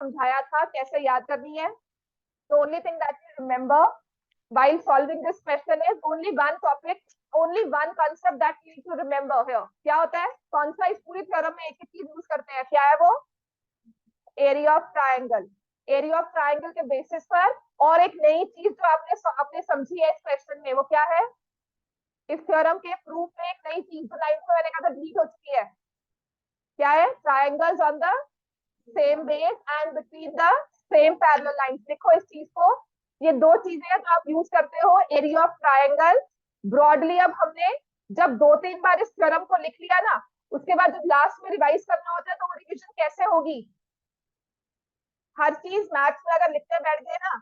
समझाया था कैसे याद करनी है। तो only thing that you remember while solving this question is only one topic, only one concept that you need to remember here. क्या होता है, कौन सा इस पूरी थ्योरम में एक ही चीज यूज करते हैं, क्या है वो, area of triangle. Area of triangle के बेसिस पर और एक नई चीज जो आपने समझी है इस क्वेश्चन में, वो क्या है, इस थ्योरम के प्रूफ में एक नई चीज जो 9th में मैंने कहा था डिलीट हो चुकी है, क्या है, triangles on the same base and between the same parallel lines. देखो इस चीज को, ये दो चीजें हैं जो आप यूज करते हो एरिया ऑफ ट्रायंगल ब्रॉडली। अब हमने जब 2-3 बार इस थ्योरम को लिख लिया ना, उसके बाद जब लास्ट में रिवाइज करना होता है तो वो रिविजन कैसे होगी, हर चीज मैथ्स में अगर लिखते बैठ गए ना,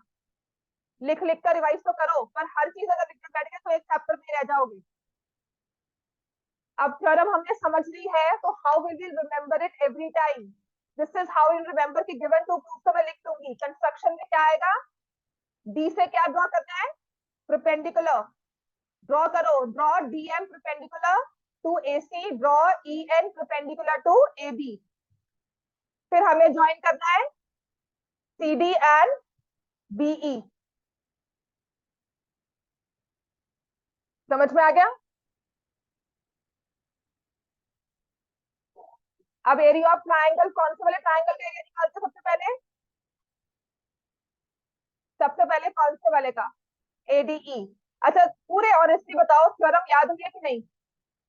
लिख लिख कर रिवाइज तो करो, पर हर चीज अगर लिखते बैठ गए तो एक चैप्टर में रह जाओगे। अब थ्योरम हमने समझ ली है तो how will we remember it every time, this is how will remember कि गिवन टू प्रूफ तो मैं लिख दूंगी। कंस्ट्रक्शन में क्या आएगा, डी से क्या ड्रॉ करना है, परपेंडिकुलर ड्रॉ करो, draw DM perpendicular to AC, draw EN perpendicular to AB. फिर हमें ज्वाइन करना है सीडी एंड बीई। समझ में आ गया। अब एरिया ऑफ ट्रायंगल, कौन से वाले ट्रायंगल का एरिया निकालते सबसे पहले, सबसे पहले कौन से वाले का, एडीई। अच्छा पूरे ऑनेस्टली बताओ थ्योरम याद हुई है कि नहीं,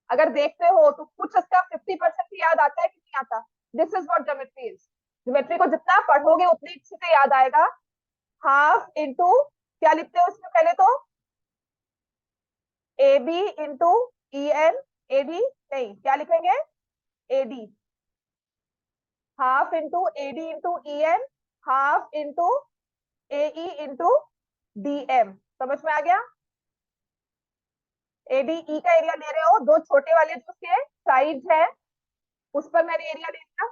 अगर देखते हो तो कुछ इसका 50% ही याद आता है कि नहीं आता। This is what geometry is, geometry को जितना पढ़ोगे उतनी अच्छे से याद आएगा। हाफ इंटू, क्या लिखते हो उसमें पहले तो, A B into E N, A B नहीं क्या लिखेंगे, A D, half into A D into E N, half into A E into D M. समझ में आ गया। एडीई का एरिया ले रहे हो, दो छोटे वाले जो उसके साइड्स है उस पर मैंने एरिया ले लिया।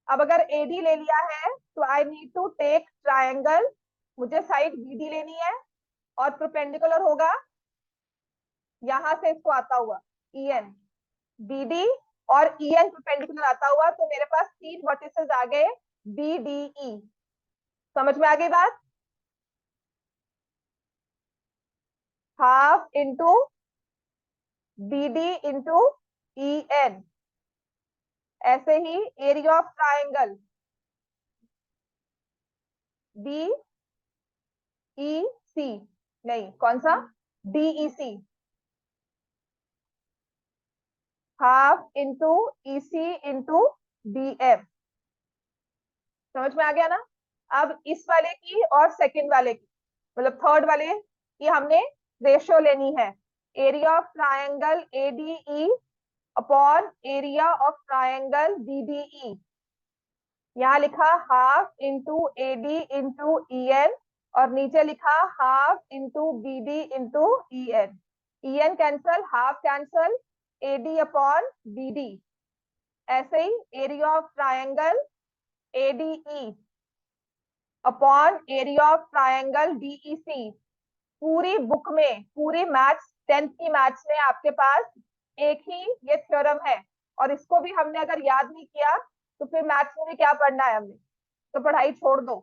अब अगर एडी ले लिया है तो I need to take triangle, मुझे साइड बीडी लेनी है और परपेंडिकुलर होगा यहां से इसको आता हुआ ईएन, बीडी और ईएन परपेंडिकुलर आता हुआ, तो मेरे पास 3 वर्टिसेस आ गए बीडीई। समझ में आ गई बात, half into BD into EN. ऐसे ही area of triangle B E C, नहीं कौन सा, DE C, half into E C into D F. समझ में आ गया ना। अब इस वाले की और सेकंड वाले की, मतलब थर्ड वाले की हमने रेशियो लेनी है, area of triangle ADE upon area of triangle BDE. यहाँ लिखा half into AD into E N और नीचे लिखा half into BD into E N, E N cancel, half cancel, AD upon BD. ऐसे ही area of triangle ADE upon area of triangle DEC. पूरी book में, पूरी मैथ्स 10th की maths में आपके पास एक ही ये थ्योरम है, और इसको भी हमने अगर याद नहीं किया तो फिर मैथ्स में भी क्या पढ़ना है हमने, तो पढ़ाई छोड़ दो।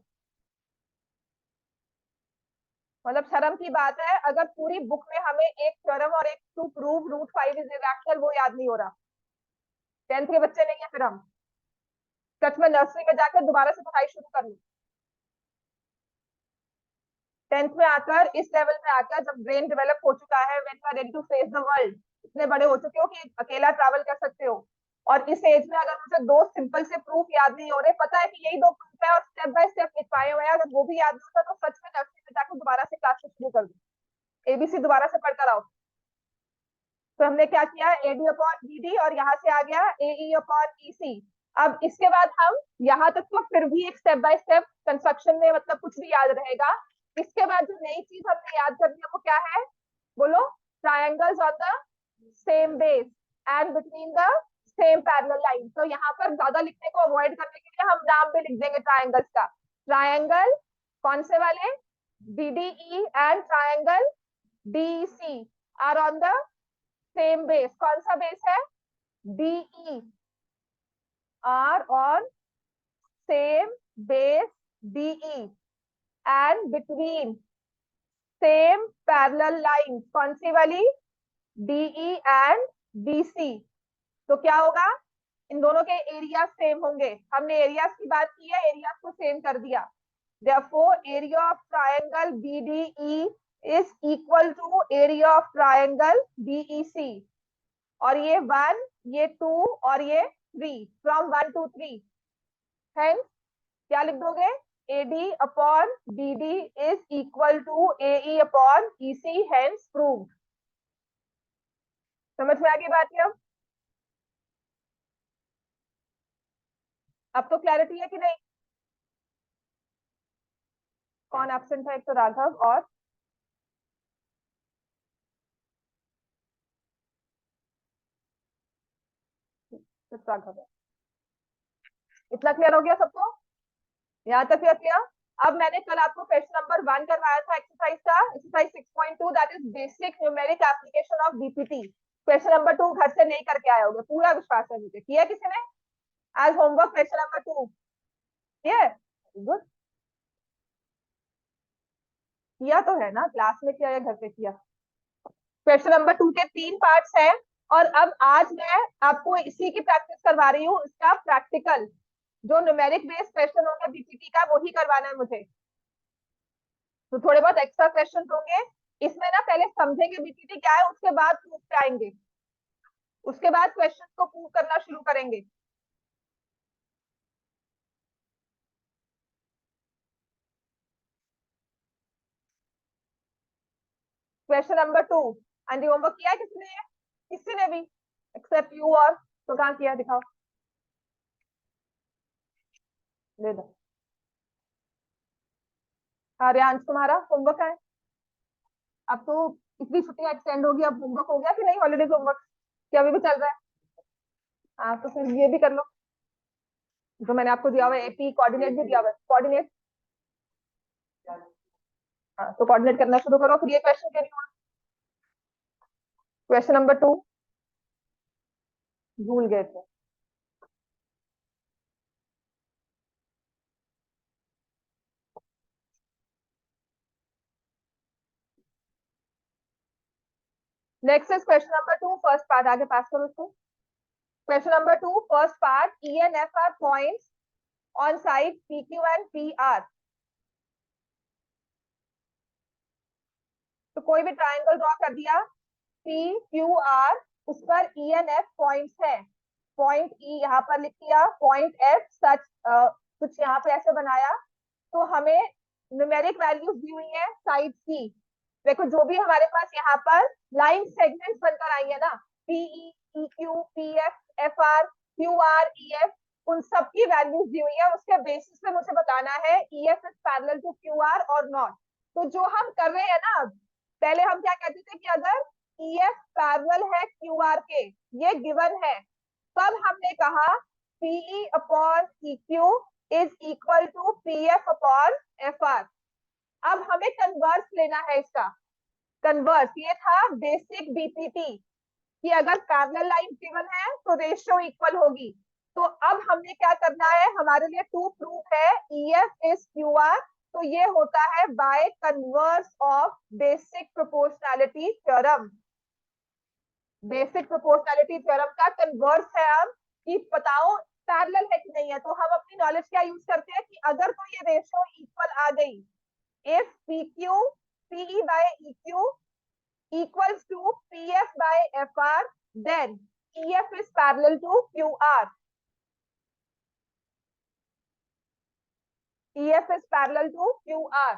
मतलब शर्म की बात है अगर पूरी बुक में हमें एक थ्योरम और एक to prove root 5 is irrational वो याद नहीं हो रहा। 10th के बच्चे नहीं है फिर हम, सच में नर्सरी में जाकर दोबारा से पढ़ाई शुरू कर लो। 10th में आकर, इस लेवल में आकर जब ब्रेन डेवलप हो चुका है, when you are ready to face the world, इतने बड़े हो चुके हो कि अकेला ट्रैवल कर सकते हो, और इस एज में अगर मुझे दो सिंपल से प्रूफ याद नहीं हो रहे, पता है कि यही दो प्रूफ है और स्टेप बाय स्टेप लिखवाए हुए हैं, अगर वो भी याद नहीं होता तो सच में नर्सरी में जाकर दोबारा से क्लास शुरू कर दो, एबीसी दोबारा से पढ़कर आओ। तो हमने क्या किया, एडी अपॉन बीडी और यहाँ से आ गया एई अपॉन ईसी। अब इसके बाद हम यहाँ तक तो फिर भी एक स्टेप बाय स्टेप कंस्ट्रक्शन में मतलब कुछ भी याद रहेगा। इसके बाद जो नई चीज हमने याद करनी है वो क्या है, बोलो, triangles on the same base and between the same parallel line. तो यहाँ पर ज्यादा लिखने को अवॉइड करने के लिए हम नाम भी लिख देंगे ट्रायंगल्स का। ट्रायंगल कौन से वाले, BDE and triangle DC are on the same base. कौन सा बेस है, DE. are on same base DE and between same parallel lines. कौन सी वाली? DE and BC. तो क्या होगा? इन दोनों के एरिया सेम होंगे। हमने एरियाज की बात की है, एरियाज को सेम कर दिया। Therefore, area of triangle BDE is equal to area of triangle BEC. और ये 1, ये 2 और ये 3, फ्रॉम 1 to 3। हेंस क्या लिख दोगे? AD upon BD is equal to AE upon EC, hence proved. समझ में आ गई बात? अब तो क्लैरिटी है कि नहीं? कौन एब्सेंट है? एक तो राघव और राघव है। इतना क्लियर हो गया सबको? यहाँ तक क्लियर किया? अब मैंने कल आपको क्वेश्चन नंबर 1 करवाया था एक्सरसाइज का, exercise 6.2, that is basic numeric application of BPT. Question number 2 घर से नहीं करके आए होगे, पूरा विश्वास है मुझे। किया किसी ने आज होमवर्क क्वेश्चन नंबर 2? ये गुड, किया तो है ना, क्लास में किया या घर पे किया? क्वेश्चन नंबर 2 के 3 पार्ट्स हैं, और अब आज मैं आपको इसी की प्रैक्टिस करवा रही हूँ। इसका प्रैक्टिकल जो न्यूमेरिक बेस्ड क्वेश्चन होंगे बीपीटी का, वही करवाना है मुझे। तो थोड़े बहुत एक्स्ट्रा क्वेश्चन होंगे इसमें ना, पहले समझेंगे बीपीटी क्या है, उसके बाद प्रूफ पे आएंगे, उसके बाद क्वेश्चन को प्रूव करना शुरू करेंगे। क्वेश्चन नंबर 2, आंटी होमवर्क किया है किसने? किसी ने भी एक्सेप्ट यू? और तो कहाँ किया, दिखाओ। ले दो। आर्यांश तुम्हारा होमवर्क है? अब तो इतनी छुट्टियां एक्सटेंड होगी, अब होमवर्क हो गया कि नहीं? हॉलीडेज होमवर्क क्या अभी भी चल रहा है? हाँ तो फिर ये भी कर लो जो मैंने आपको दिया हुआ है। एपी कोऑर्डिनेट भी दिया हुआ है, कोऑर्डिनेट। हाँ तो कोऑर्डिनेट करना शुरू करो। फिर ये क्वेश्चन के लिए क्वेश्चन नंबर 2 भूल गए थे। Next is question number 2 first part, आगे पास करो उसको। Question number 2 first part, E and F R points on side P Q and P R. तो कोई भी ट्राइंगल ड्रॉ कर दिया, पी क्यू आर, उस पर ई एंड एफ पॉइंट्स है। पॉइंट ई यहाँ पर लिख दिया, पॉइंट एफ सच कुछ यहाँ पे ऐसे बनाया। तो हमें न्यूमेरिक वैल्यूज दी हुई है साइड की। देखो जो भी हमारे पास यहाँ पर लाइन सेगमेंट्स बनकर आई है ना, PE, E Q, P F, F R, Q R, E F, उन सब की वैल्यूज दी हुई है। उसके बेसिस पे मुझे बताना है E F is parallel to Q R और नॉट। तो जो हम कर रहे हैं ना, पहले हम क्या कहते थे कि अगर ई एफ पैरेलल है क्यू आर के, ये गिवन है, तब हमने कहा PE upon E Q is equal to P F upon F R. अब हमें कन्वर्स लेना है इसका। कन्वर्स ये था बेसिक बीपीटी कि अगर पैरेलल लाइन गिवन है तो रेशियो इक्वल होगी। तो अब हमने क्या करना है, हमारे लिए टू प्रूफ है E F is Q R. तो ये होता है by converse of basic proportionality theorem. Basic proportionality theorem का कन्वर्स है अब, कि बताओ पैरेलल है कि नहीं है। तो हम अपनी नॉलेज क्या यूज करते हैं कि अगर तो ये रेशियो इक्वल आ गई, if PQ, PE by EQ equals to PF by FR, then EF is parallel to QR. EF is parallel to QR.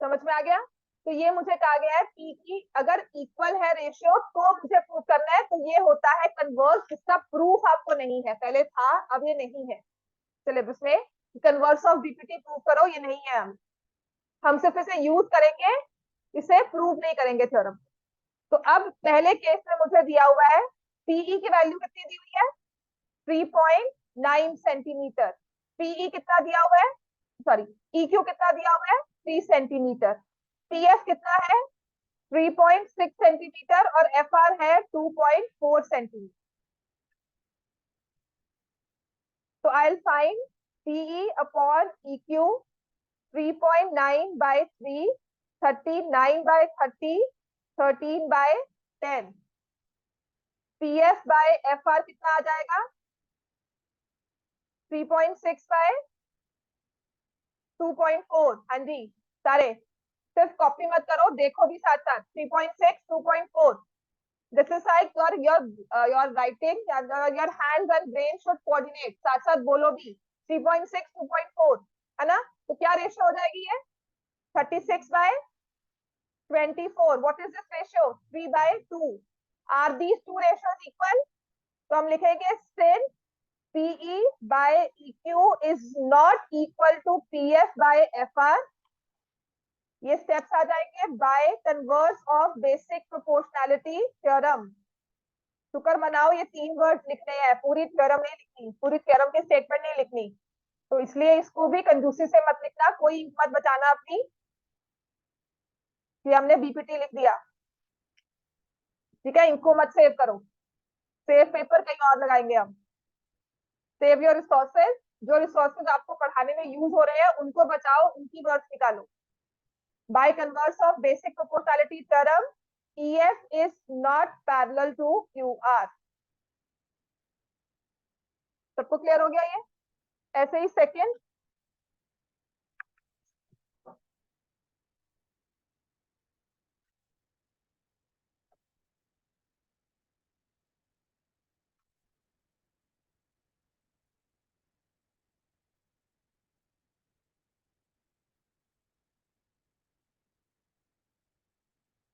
समझ में आ गया? तो ये मुझे कहा गया है P की अगर इक्वल है रेशियो तो मुझे प्रूव करना है। तो ये होता है कन्वर्स, जिसका प्रूफ आपको नहीं है, पहले था अब ये नहीं है सिलेबस में। कन्वर्स ऑफ बीपीटी प्रूव करो, ये नहीं है। हम सिर्फ इसे यूज करेंगे, इसे प्रूव नहीं करेंगे थ्योरम। तो अब पहले केस में मुझे दिया हुआ है पीई की वैल्यू कितनी दी हुई है? 3.9 सेंटीमीटर। पीई कितना दिया हुआ है, सॉरी ईक्यू कितना दिया हुआ है? 3 सेंटीमीटर। पीएफ कितना है? 3.6 सेंटीमीटर और एफ आर है 2.4 सेंटीमीटर। तो I will find PE upon EQ 3.9 by 3, 39 by 30, 13 by 10। PF by FR कितना आ जाएगा? 3.6 by 2.4। हाँ जी सारे, सिर्फ कॉपी मत करो, देखो भी साथ साथ। 3.6, 2.4। This is like your writing, your hands and brain should coordinate, साथ साथ बोलो भी। 3.6, 2.4 है ना? तो क्या रेशियो हो जाएगी ये? 36 by 24। What is this ratio? 3 by 2। Are these two ratios equal? तो हम लिखेंगे since PE by EQ is not equal to PF by FR, ये स्टेप्स आ जाएंगे by converse of basic proportionality theorem. शुक्र मनाओ, ये 3 वर्ड्स लिखने हैं, पूरी थ्योरम नहीं लिखनी, पूरी थ्योरम की स्टेटमेंट नहीं लिखनी। तो इसलिए इसको भी कंजूसी से मत लिखना, कोई मत बचाना अपनी कि हमने बीपीटी लिख दिया। ठीक है, इनको मत सेव करो, सेव पेपर कहीं और लगाएंगे हम। सेव योर रिसोर्सेज, जो रिसोर्सेज आपको पढ़ाने में यूज हो रहे हैं उनको बचाओ, उनकी वर्ड्स निकालो। By converse of basic proportionality theorem, EF is not parallel to QR। सबको क्लियर हो गया ये? ऐसे ही सेकेंड,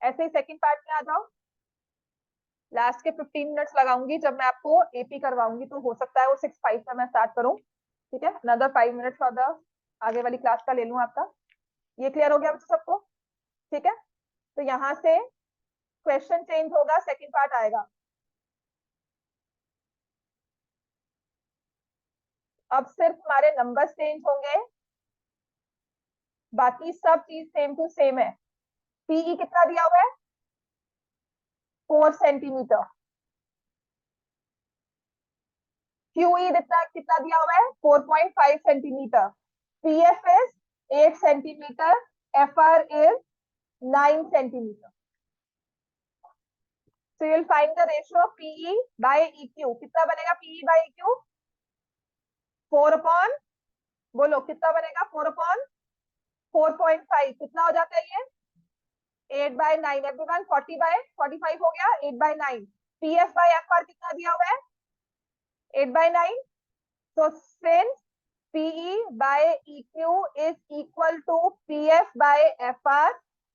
ऐसे ही सेकेंड पार्ट में आ जाओ। लास्ट के 15 मिनट्स लगाऊंगी, जब मैं आपको एपी करवाऊंगी तो हो सकता है वो 6:05 में मैं स्टार्ट करूं। ठीक है, अनदर 5 मिनट्स फॉर द आगे वाली क्लास का ले लूं आपका। ये क्लियर हो गया बच्चों सबको? ठीक है, तो यहाँ से क्वेश्चन चेंज होगा, सेकेंड पार्ट आएगा। अब सिर्फ हमारे नंबर चेंज होंगे, बाकी सब चीज सेम टू सेम है। पीई कितना दिया हुआ है? 4 सेंटीमीटर। क्यूई कितना कितना दिया हुआ है? 4.5 centimetre. PF is 8 centimetre, FR is 9 centimetre. So you'll find the ratio of PE by EQ। कितना बनेगा PE by EQ? 4 upon, बोलो कितना बनेगा? 4 upon 4.5। कितना हो जाता है ये? 8 by 9। एवरीवन 40 by 45 हो गया, 8 by 9। PF by FR कितना दिया हुआ है? 8 by 9। So since PE by EQ is equal to PF by FR,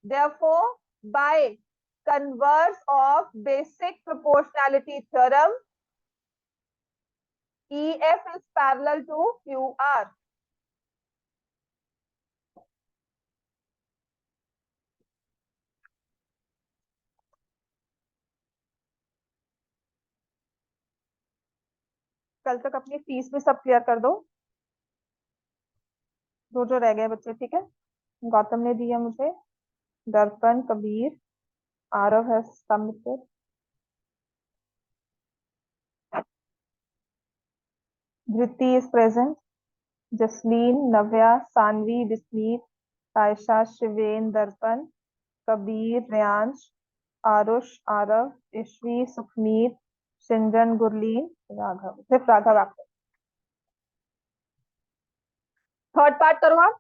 therefore by converse of basic proportionality theorem, EF is parallel to QR। कल तक अपनी fees भी सब क्लियर कर दो, जो रह गए बच्चे। ठीक है, गौतम ने दिया मुझे, दर्पण, कबीर, आरव है submitted, Dhriti is present, Jasleen, Navya, Saanvi, Bismeet, Ayesha, Shiven, Darpan, Kabir, Riyansh, Aarush, Aarav, ईश्वी, सुखमीत, सिंजन, गुरलीन, राघव। सिर्फ राघव आपको। थर्ड पार्ट करो आप।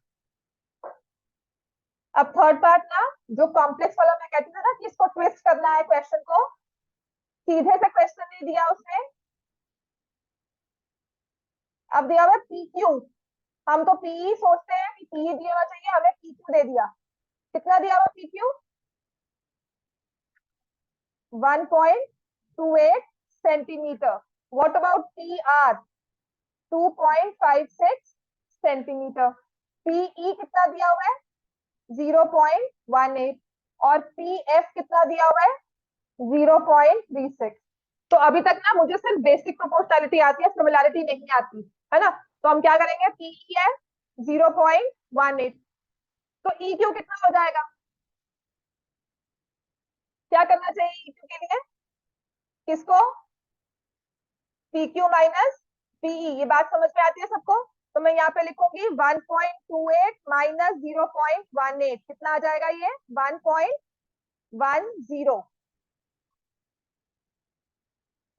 अब थर्ड पार्ट ना, जो कॉम्प्लेक्स वाला मैं कहती थी ना कि इसको ट्विस्ट करना है क्वेश्चन को, सीधे से क्वेश्चन नहीं दिया उसने। अब दिया हुआ PQ, हम तो पीई सोचते हैं कि पीई दिया हुआ चाहिए, हमें PQ दे दिया। कितना दिया हुआ PQ? 1.28 centimetre. What about PR? 2.56 centimetre. PE कितना दिया हुआ है? 0.18। और PF कितना दिया हुआ है? 0.36। तो अभी तक ना मुझे सिर्फ बेसिक प्रोपोर्शनैलिटी आती है, सिमिलैरिटी नहीं आती है ना। तो हम क्या करेंगे? PE है 0.18, तो EQ कितना हो जाएगा? क्या करना चाहिए EQ के लिए? किसको? PQ माइनस पीई, ये बात समझ में आती है सबको? तो मैं यहाँ पे लिखूंगी 1.28 माइनस 0.18, कितना आ जाएगा ये? 1.10।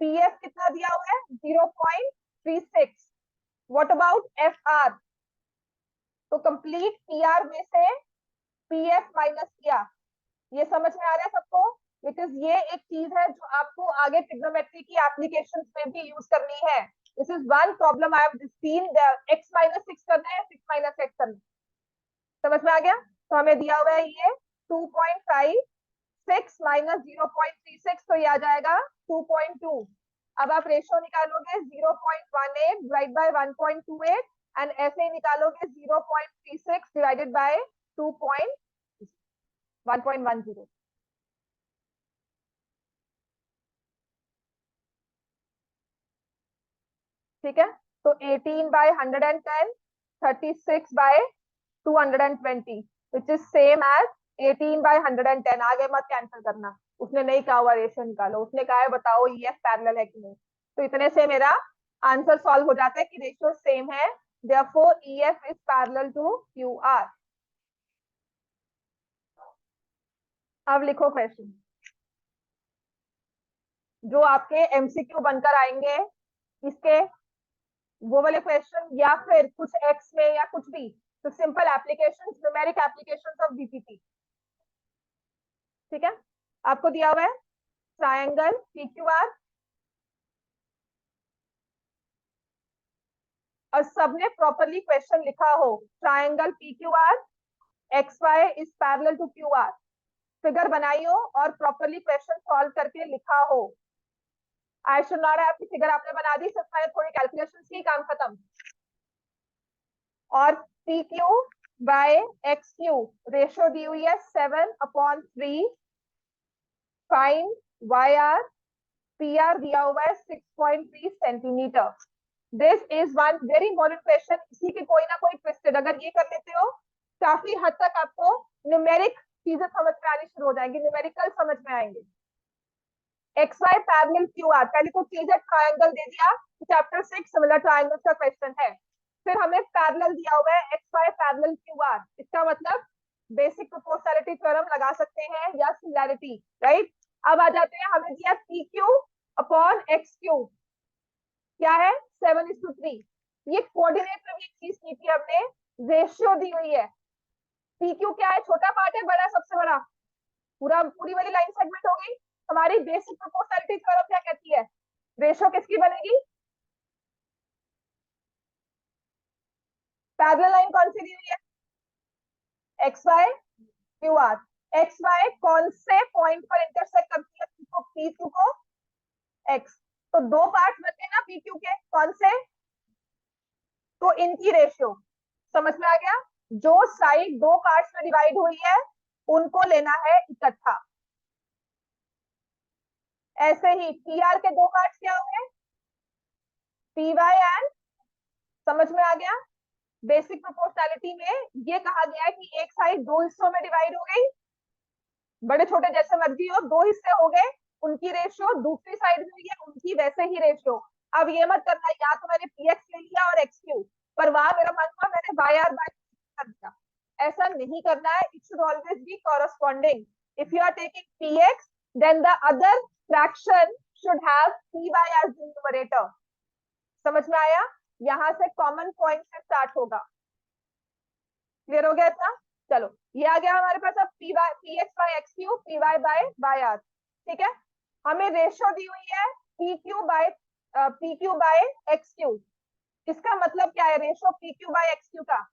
पीएफ कितना दिया हुआ है? 0.36। What about F R? तो कंप्लीट पीआर में से पीएफ माइनस किया। ये समझ में आ रहा है सबको? बिकॉज ये एक चीज है जो आपको आगे ट्रिग्नोमेट्री की एप्लीकेशंस में भी यूज करनी है। This is one problem I have seen, x minus six करना है, सिक्स माइनस एक्स करना है। समझ में आ गया? तो हमें दिया हुआ है ये 2.56 माइनस 0.36, तो ये आ जाएगा 2.2। अब आप रेशियो निकालोगे 0.18 डिवाइड बाय 1.28 एंड ऐसे ही निकालोगे 0.36 डिवाइडेड बाय 2.1.10। ठीक है, तो 18 by 110, 36 by 220, which is same as 18 by 110। आगे मत कैंसिल करना, उसने नहीं कहा हुआ रेशियो निकालो, उसने कहा है बताओ ईएफ पैरेलल है कि नहीं। तो इतने से मेरा आंसर सॉल्व हो जाता है कि रेशियो सेम है, therefore EF is parallel to QR। अब लिखो क्वेश्चन जो आपके एमसीक्यू बनकर आएंगे, इसके वो वाले क्वेश्चन, या फिर कुछ एक्स में या कुछ भी, तो simple application, numeric application of BPT. ठीक है, आपको दिया हुआ है ट्रायंगल पीक्यूआर और सबने प्रॉपरली क्वेश्चन लिखा हो, triangle PQR X Y is parallel to QR, figure बनाई हो और प्रॉपरली क्वेश्चन सॉल्व करके लिखा हो। I should not have, figure आपने बना दी, सिर्फ मैंने थोड़ी कैलकुलेशन की, काम खत्म। और P Q by X Q ratio दी हुई है 7/3। Find Y R, P R दिया हुआ है 6.3 centimetre. This is one very important question, इसी की कोई ना कोई ट्विस्टेड अगर ये कर लेते हो, काफी हद तक आपको न्यूमेरिक चीजें समझ में आनी शुरू हो जाएंगी, न्यूमेरिकल समझ में आएंगे। X Y parallel Q R, पहले तो चीज है ट्रायंगल दे दिया, चैप्टर 6 सिमिलर ट्रायंगल्स का क्वेश्चन है। फिर हमें पैरेलल दिया हुआ है X Y parallel Q R, इसका मतलब बेसिक प्रोपोर्शनैलिटी थ्योरम लगा सकते हैं या सिमिलैरिटी, राइट। अब आ जाते हैं, हमें दिया P Q upon X Q, क्या है 7:3। ये कोऑर्डिनेट में भी एक चीज की थी हमने, रेशियो दी हुई है। पी क्यू क्या है, छोटा पार्ट है, बड़ा सबसे बड़ा, पूरा पूरी वाली लाइन सेगमेंट हो गई। हमारी बेसिक प्रोपोर्शनैलिटी थ्योरम क्या कहती है, रेशियो किसकी बनेगी, पैरेलल लाइन कौन सी दी हुई है, X Y Q R. X Y कौन से पॉइंट पर इंटरसेक्ट करती है पी क्यू को, एक्स। तो दो पार्ट बनते हैं ना पी क्यू के, कौन से, तो इनकी रेशियो। समझ में आ गया? जो साइड दो पार्ट्स में डिवाइड हुई है उनको लेना है इकट्ठा। ऐसे ही पी आर के दो पार्ट्स क्या होंगे, पी वाई एंड, समझ में आ गया? बेसिक प्रोपोर्शनैलिटी में ये कहा गया है कि एक साइड दो हिस्सों में डिवाइड हो गई, बड़े छोटे जैसे मर्जी हो, दो हिस्से हो गए, उनकी रेशियो दूसरी साइड में है उनकी वैसे ही रेशियो। अब ये मत करना या तो मैंने पी एक्स ले लिया और एक्स क्यू, पर वहां मेरा मन हुआ मैंने वाई आर बाय कर दिया, ऐसा नहीं करना है। It should always be corresponding. If you are taking P X then the other fraction should have P Y as the numerator. समझ में आया? यहां से कॉमन पॉइंट से स्टार्ट होगा। क्लियर हो गया इतना? चलो ये आ गया हमारे पास। अब P Y, P X by X Q, P Y by Y R. ठीक है, हमें रेशियो दी हुई है P Q by X Q. इसका मतलब क्या है ratio P Q by X Q का,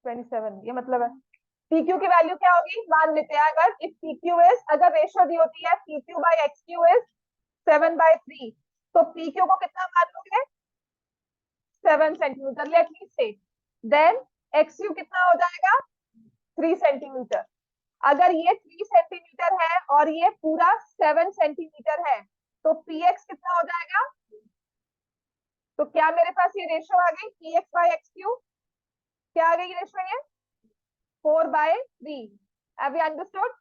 27। ये मतलब है पी क्यू की वैल्यू क्या होगी, मान लेते हैं अगर इफ पी क्यू इज, अगर रेशियो दी होती है P Q by X Q is 7/3, तो पी क्यू को कितना मान लोगे, 7 सेंटीमीटर, लेट मी से। देन एक्स क्यू कितना हो जाएगा, 3 सेंटीमीटर। अगर ये 3 सेंटीमीटर है और ये पूरा 7 सेंटीमीटर है, तो पी एक्स कितना हो जाएगा, तो क्या मेरे पास ये रेशियो आ गई P X by x Q, क्या आ गई रेशियो, ये 4/3। Have you understood?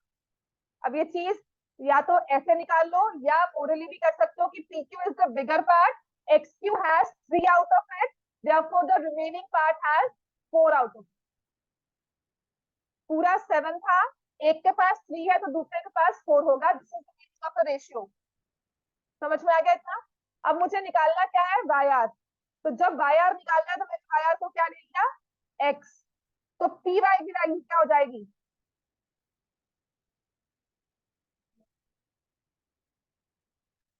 अब ये चीज या तो ऐसे निकाल लो या ओरली भी कर सकते हो कि P Q is the bigger part, x Q has 3 out of it, therefore the remaining part has 4 out of. पूरा 7 था, एक के पास 3 है तो दूसरे के पास 4 होगा, this is the meaning of the ratio. समझ में आ गया इतना? अब मुझे निकालना क्या है, वाई आर। तो जब वाई आर निकालना है तो मैंने वाई आर को क्या ले लिया, एक्स। तो पी वाई की वैल्यू क्या हो जाएगी,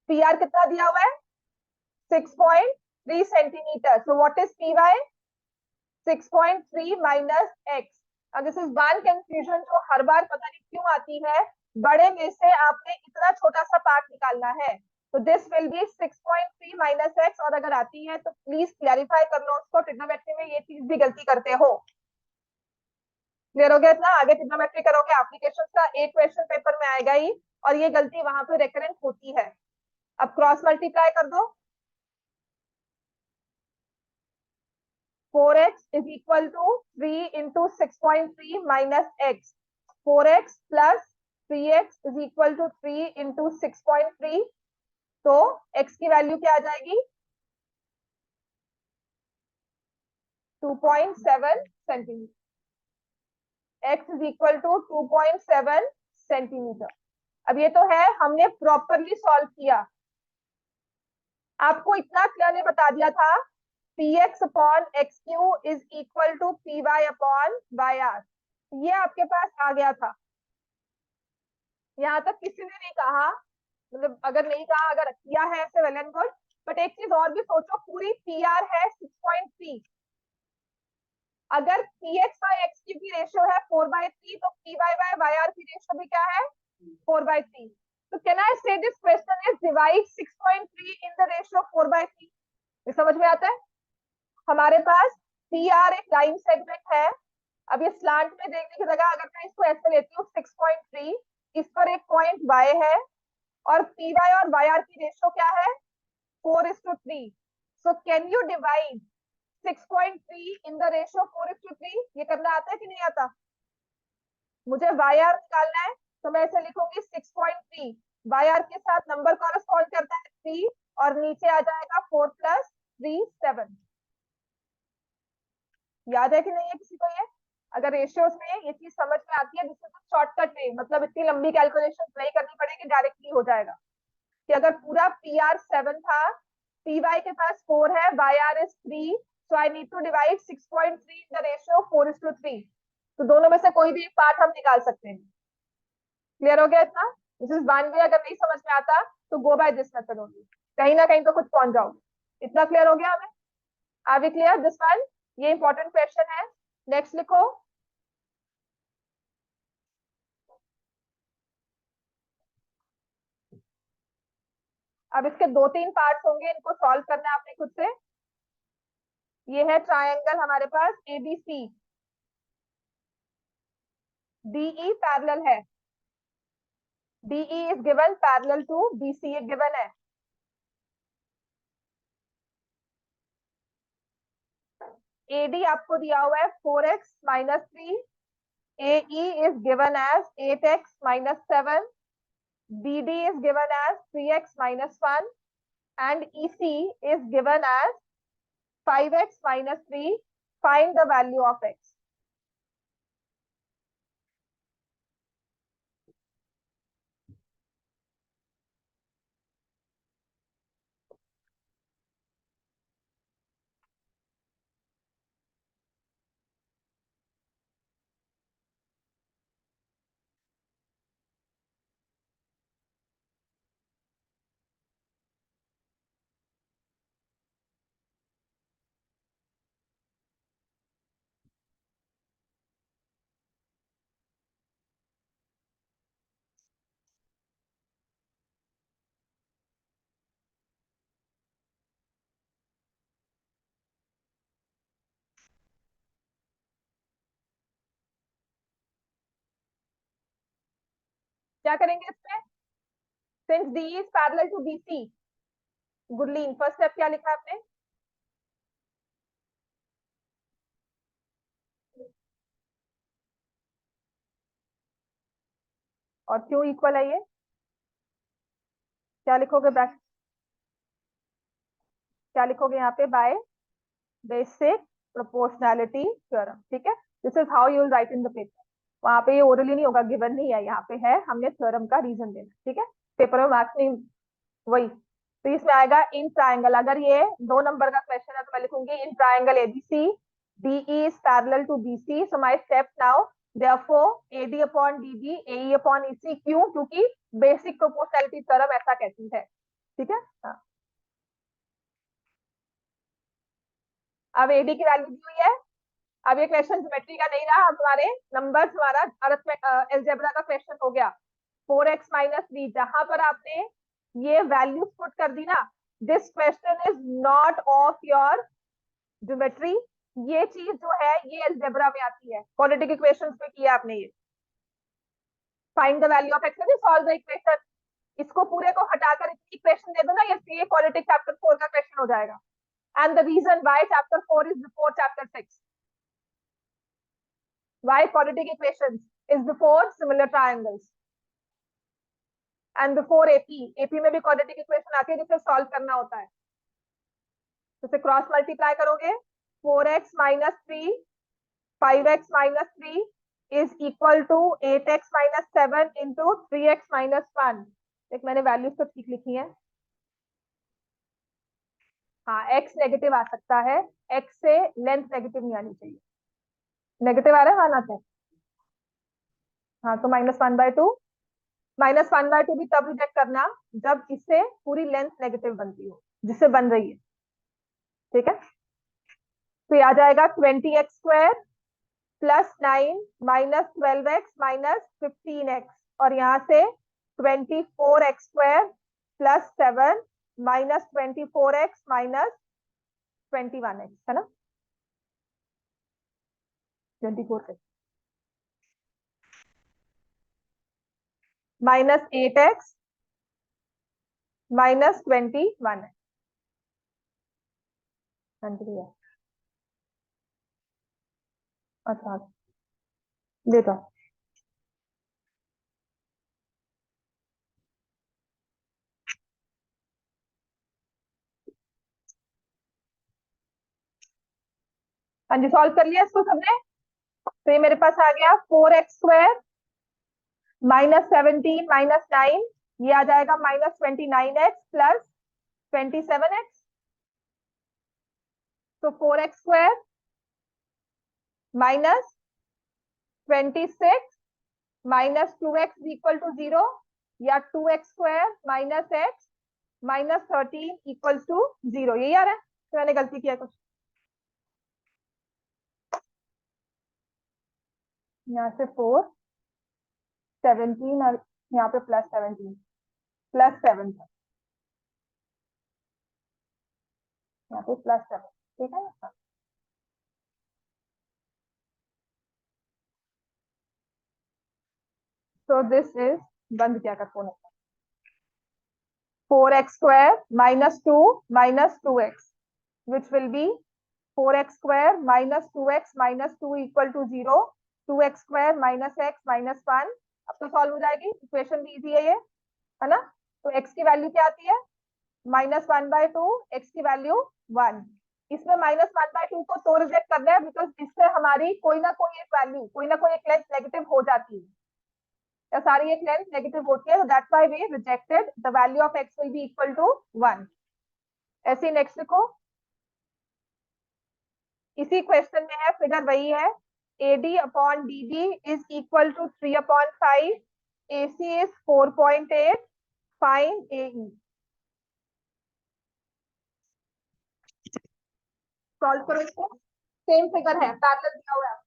पी आर कितना दिया हुआ है, 6.3 centimetre. So what is P Y, 6.3 minus X. अब दिस इज वन कंफ्यूजन जो हर बार पता नहीं क्यों आती है, बड़े में से आपने इतना छोटा सा पार्ट निकालना है। तो this will be 6.3 minus x, और अगर आती है तो प्लीज क्लैरिफाई कर लो उसको, ट्रिग्नोमेट्री में ये चीज भी गलती करते हो। क्लियर हो गया इतना? आगे ट्रिग्नोमेट्री करोगे, एप्लीकेशन का एक क्वेश्चन पेपर में आएगा ही, और ये गलती वहां पे रेकरेंट होती है। अब क्रॉस मल्टीप्लाई कर दो, 4x is equal to 3 into 6.3 minus x. 4x plus 3x is equal to 3 into 6.3. तो x की वैल्यू क्या आ जाएगी, 2.7 centimetre. x is equal to 2.7 centimetre. अब ये तो है, हमने प्रॉपरली सॉल्व किया। आपको इतना क्लियर ने बता दिया था, P X upon X Q is equal to P Y upon Y R, ये आपके पास आ गया था। यहाँ तक किसी ने नहीं कहा, मतलब अगर नहीं कहा, अगर किया है ऐसे वेल एंड गुड। बट एक चीज और भी सोचो, पूरी पी आर है 6.3, अगर पी एक्स बाई एक्स की रेशियो है 4/3, तो P Y by Y R की रेशियो भी क्या है, 4/3। तो can I say this question is divide 6.3 in the ratio 4/3? ये समझ में आता है? हमारे पास पी आर एक लाइन सेगमेंट है। अब ये स्लांट में देखने की जगह अगर मैं इसको ऐसे लेती हूँ 6.3, इस पर एक पॉइंट वाई है, और पी वाई और वाई आर की रेशियो क्या है, 4:3। So can you divide 6.3 in the ratio 4:3? ये करना आता है कि नहीं आता? मुझे वाई आर निकालना है, तो मैं ऐसे लिखूंगी 6.3, वाई आर के साथ नंबर कॉरेस्पॉन्ड करता है 3, और नीचे आ जाएगा 4 प्लस 3 7। याद है कि नहीं है किसी को ये? अगर रेशियोज में ये चीज समझ में आती है, जिससे तो शॉर्टकट में, मतलब इतनी लंबी कैलकुलेशन नहीं करनी पड़ेगी, डायरेक्टली हो जाएगा। कि अगर पूरा पी आर 7 था, पी वाई के पास 4 है, Y R is 3, so I need to divide 6.3 in the ratio 4:3। तो दोनों में से कोई भी एक पार्ट हम निकाल सकते हैं। क्लियर हो गया इतना? दिस इज वन वे, अगर नहीं समझ में आता तो गो बाय दिस मेथड ओनली, कहीं ना कहीं तो कुछ पहुंच जाओ। इतना क्लियर हो गया हमें? Are we clear this one? ये इंपॉर्टेंट क्वेश्चन है। नेक्स्ट लिखो। अब इसके 2-3 पार्ट्स होंगे, इनको सॉल्व करना है आपने खुद से। ये है ट्रायंगल हमारे पास एबीसी, डीई पैरेलल है, DE is given parallel to BC, ये गिवन है। एडी आपको दिया हुआ है 4x minus 3, AE is given as 8x minus 7, BD is given as 3x minus 1, and EC is given as 5x minus 3. Find the value of x. क्या करेंगे इसमें? Since D is parallel to BC, Gurleen first step क्या लिखा आपने? और क्यों equal है ये? क्या लिखोगे क्या लिखोगे यहाँ पे? बाय बेसिक प्रोपोर्शनैलिटी थ्योरम, ठीक है। This is how you will write in the paper. वहां पे ये ओरली नहीं होगा, गिवन नहीं है, यहाँ पे है, हमने थ्योरम का रीजन देना, ठीक है। पेपर में मार्क्स नहीं, वही। तो इसमें आएगा इन ट्राइंगल, अगर ये 2 नंबर का क्वेश्चन है तो मैं लिखूंगी in triangle ABC DE is parallel to BC, so my step now therefore AD upon DB AE upon EC, क्यों? क्योंकि बेसिक प्रोपोर्शनैलिटी थ्योरम ऐसा कहती है, ठीक है। हाँ। अब एडी की वैल्यू दी हुई है। अब ये क्वेश्चन ज्योमेट्री का नहीं रहा, अब तुम्हारे नंबर, तुम्हारा अलजेब्रा का क्वेश्चन हो गया। 4x-3, जहां पर आपने ये वैल्यूज पुट कर दी ना, this question is not of your geometry. ये चीज जो है ये अलजेब्रा में आती है, क्वाड्रेटिक इक्वेशंस में किया आपने ये। Find the value of x, solve the equation. इसको पूरे को हटाकर इतनी इक्वेशन दे दो ना, ये क्वाड्रेटिक चैप्टर 4 का क्वेश्चन हो जाएगा। And the reason why chapter 4 is before chapter 6, why quadratic equations is before similar triangles and before AP में भी quadratic equation आती है जिसे solve करना होता है। तो इसे क्रॉस मल्टीप्लाई करोगे, 4x-3 5x-3 is equal to 8x-7 into 3x-1। एक मैंने वैल्यूज तो ठीक लिखी है। हाँ, x नेगेटिव आ सकता है, x से लेंथ नेगेटिव नहीं आनी चाहिए। नेगेटिव आ रहा है, आना चाहिए। हाँ, तो -1/2। -1/2 भी तब रिजेक्ट करना जब इससे पूरी लेंथ नेगेटिव बनती हो, जिससे बन रही है, ठीक है। तो ये आ जाएगा 20x² +9 -12x -15x, और यहाँ से 24x² +7 -24x -21x, है ना? 24 -8x -21x। अच्छा, देखो। हाँ जी, सॉल्व कर लिया इसको सबने। तो ये मेरे पास आ गया 4x² -17 -9, ये आ जाएगा -29x +27x। तो 4x² -26 -2x = 0, या 2x² -x -13 = 0। यही आ रहा है, तो मैंने गलती किया कुछ। यहाँ से 4 17 और यहाँ पे +17 +7 था, यहाँ पे +7, ठीक है ना। So this is, बंद क्या कर phone, 4x² -2 -2x, which will be 4x² -2x -2 = 0, 2x² -x -1। अब तो सॉल्व हो जाएगी, इक्वेशन भी इजी है ये, है ना। तो x की वैल्यू क्या आती है? -1/2, x की वैल्यू 1। इसमें -1/2 को तो रिजेक्ट करना है, बिकॉज इससे हमारी कोई ना कोई एक वैल्यू, कोई ना कोई एक लेंथ नेगेटिव हो जाती है, या सारी एक लेंथ नेगेटिव होती है। तो that's why we rejected the value of x will be equal to 1। ऐसे नेक्स्ट लिखो, इसी क्वेश्चन में है, फिगर वही है। AD upon DB is equal to 3/5, AC is 4.8, find AE। Solve करो इसको, सेम फिगर है, पैरेलल दिया हुआ है।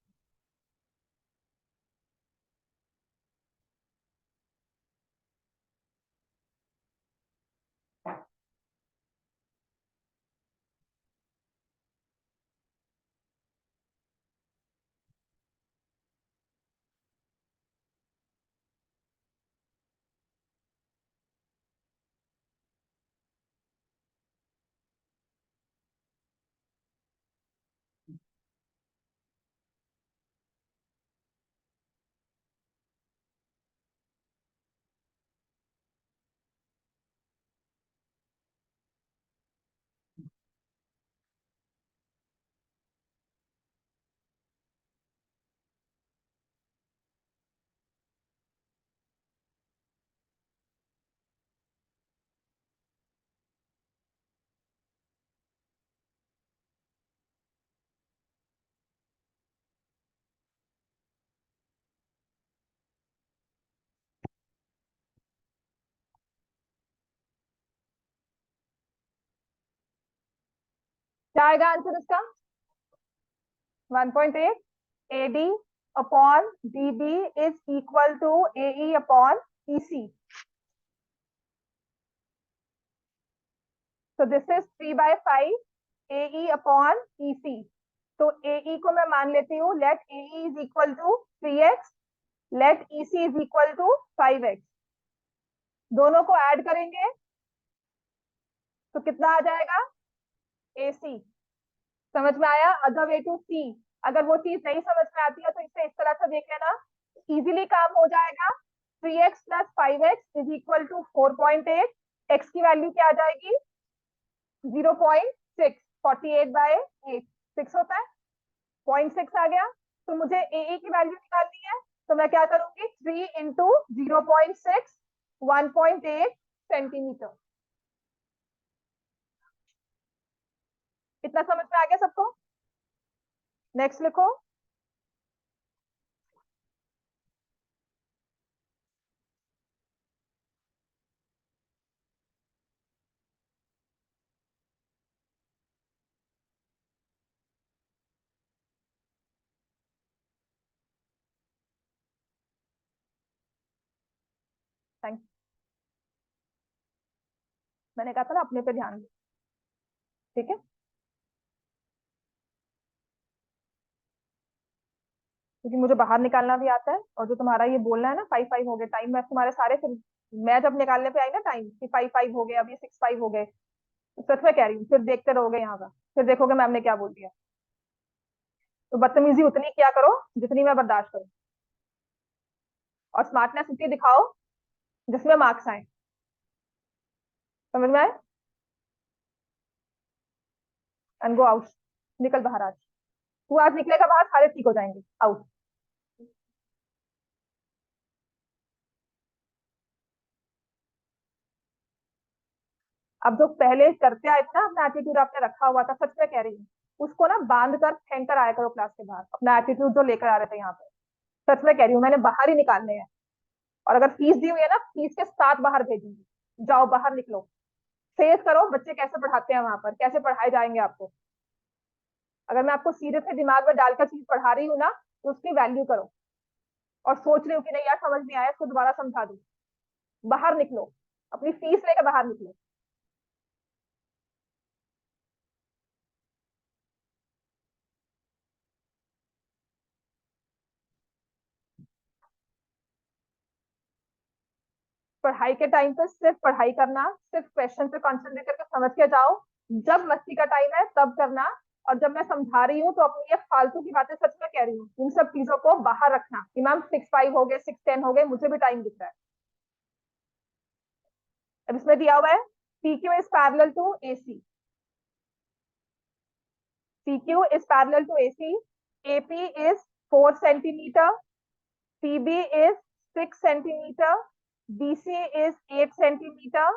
क्या आएगा आंसर इसका? 1.8 AD upon DB is equal to AE upon EC. So this is 3/5 AE upon EC. तो AE को मैं मान लेती हूँ, let AE is equal to 3x, let EC is equal to 5x. दोनों को ऐड करेंगे तो कितना आ जाएगा? AC. समझ में आया? अदर वे टू सी. अगर वो चीज नहीं समझ में आती है तो इसे इस तरह से देख लेना, इजीली काम हो जाएगा. 3x plus 5x is equal to 4.8. x की वैल्यू क्या आ जाएगी? 0.6. 48/8 6 होता है, 0.6 आ गया. तो मुझे AE की वैल्यू निकालनी है, तो मैं क्या करूंगी? 3 इंटू 0.6, 1.8 सेंटीमीटर. इतना समझ में आ गया सबको? नेक्स्ट लिखो. थैंक. मैंने कहा था ना अपने पे ध्यान दो. ठीक है, क्योंकि मुझे बाहर निकालना भी आता है, और जो तुम्हारा ये बोलना है ना 5-5 हो गए टाइम, मैं तुम्हारे सारे फिर मैं जब निकालने पे आई ना टाइम कि 5-5 हो गए, अब ये 6-5 हो गए, तो सच में कह रही हूँ, फिर देखते रहोगे यहाँ का, फिर देखोगे मैम ने क्या बोल दिया. तो बदतमीजी उतनी किया करो जितनी मैं बर्दाश्त करूँ, और स्मार्टनेस उतनी दिखाओ जिसमें मार्क्स आए. समझ में आए? And go out. निकल बाहर आज. तू आज निकलेगा बाहर, सारे ठीक हो जाएंगे. आउट. अब जो पहले करते आए थे ना, अपना एटीट्यूड आपने रखा हुआ था, सच में कह रही हूँ, उसको ना बांध कर फेंक कर आया करो क्लास के बाहर, अपना एटीट्यूड जो लेकर आ रहे थे यहाँ पे. सच में कह रही हूँ, मैंने बाहर ही निकालने हैं. और अगर फीस दी हुई है ना, फीस के साथ बाहर भेजूंगी. जाओ बाहर निकलो. फेस करो बच्चे कैसे पढ़ाते हैं वहां पर, कैसे पढ़ाए जाएंगे आपको. अगर मैं आपको सीधे से दिमाग में डालकर चीज पढ़ा रही हूँ ना, तो उसकी वैल्यू करो. और सोच रही हूँ कि नहीं यार समझ नहीं आया, इसको दोबारा समझा दूँ. बाहर निकलो, अपनी फीस लेकर बाहर निकलो. पढ़ाई के टाइम पे सिर्फ पढ़ाई करना, सिर्फ क्वेश्चन पे कॉन्सेंट्रेट करके समझ के जाओ. जब मस्ती का टाइम है तब करना. और जब मैं समझा रही हूँ तो अपनी ये फालतू की बातें सच में कह रही हूँ, इन सब चीजों को बाहर रखना. इमाम 6-5 हो गए, 6-10 हो गए, मुझे भी टाइम दिख रहा है. अब इसमें दिया हुआ है PQ is parallel to AC. PQ is parallel to AC. AP is 4 centimeter. PB is 6 centimeter. BC is 8 centimeter.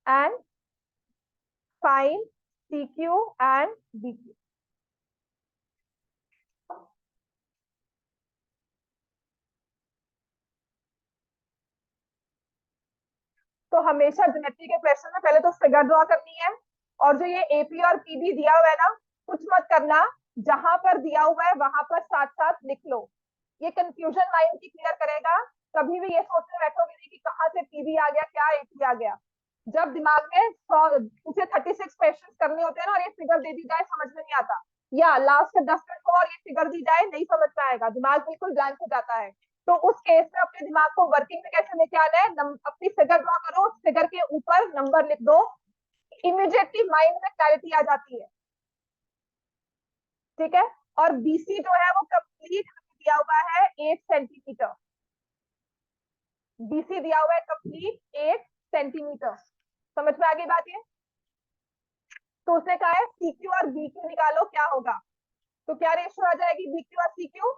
And find CQ and BQ. तो हमेशा ज्योमेट्री के क्वेश्चन में पहले तो फिगर ड्रॉ करनी है. और जो ये AP और PB दिया हुआ है ना, कुछ मत करना. जहां पर दिया हुआ है वहां पर साथ साथ लिख लो. ये कंफ्यूजन माइंड की क्लियर करेगा. कभी भी ये सोचने बैठोगे नहीं कि कहाँ से PB आ गया, क्या AP आ गया. जब दिमाग में उसे 36 क्वेश्चन करने होते हैं ना, और ये फिगर दे दी जाए समझ में नहीं आता, या लास्ट के 10 मिनट को और ये फिगर दी जाए नहीं समझ में आएगा, दिमाग बिल्कुल ब्लैंक हो जाता है. तो उस केस में अपने दिमाग को वर्किंग में कैसे लेके आना है, अपनी फिगर ड्रॉ करो, फिगर के ऊपर नंबर लिख दो. इमीडिएटली माइंड में क्लैरिटी आ जाती है. ठीक है. और BC जो है वो कंप्लीट दिया हुआ है 8 सेंटीमीटर. BC दिया हुआ है कंप्लीट 8 सेंटीमीटर. समझ में आ गई बात ये? तो उसने कहा है CQ और BQ निकालो क्या होगा. तो क्या रेशियो आ जाएगी BQ और CQ?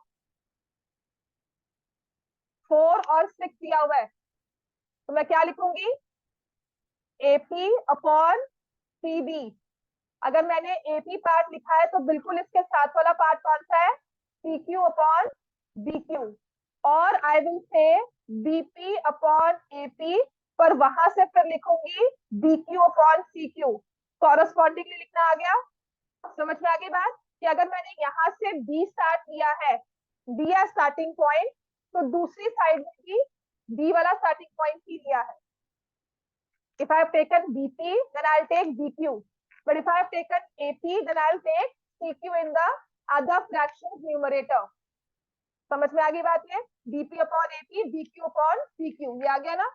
4 और 6 दिया हुआ है, तो मैं क्या लिखूंगी? AP upon PB. अगर मैंने AP पार्ट लिखा है तो बिल्कुल इसके साथ वाला पार्ट कौन सा है? CQ upon BQ. और I will say BP upon AP. पर वहां से फिर लिखूंगी BQ अपॉन CQ. कॉरस्पॉन्डिंगली लिखना आ गया. समझ में आ गई बात कि अगर मैंने यहाँ से बी स्टार्ट किया है, बी या स्टार्टिंग पॉइंट, तो दूसरी साइड में भी बी वाला स्टार्टिंग पॉइंट ही लिया है. If I have taken BP, then I'll take BQ. But if I have taken AP, then I'll take CQ in the other fractions numerator. समझ में आ गई बात है. BP upon AP, BQ upon CQ, ये आ गया ना,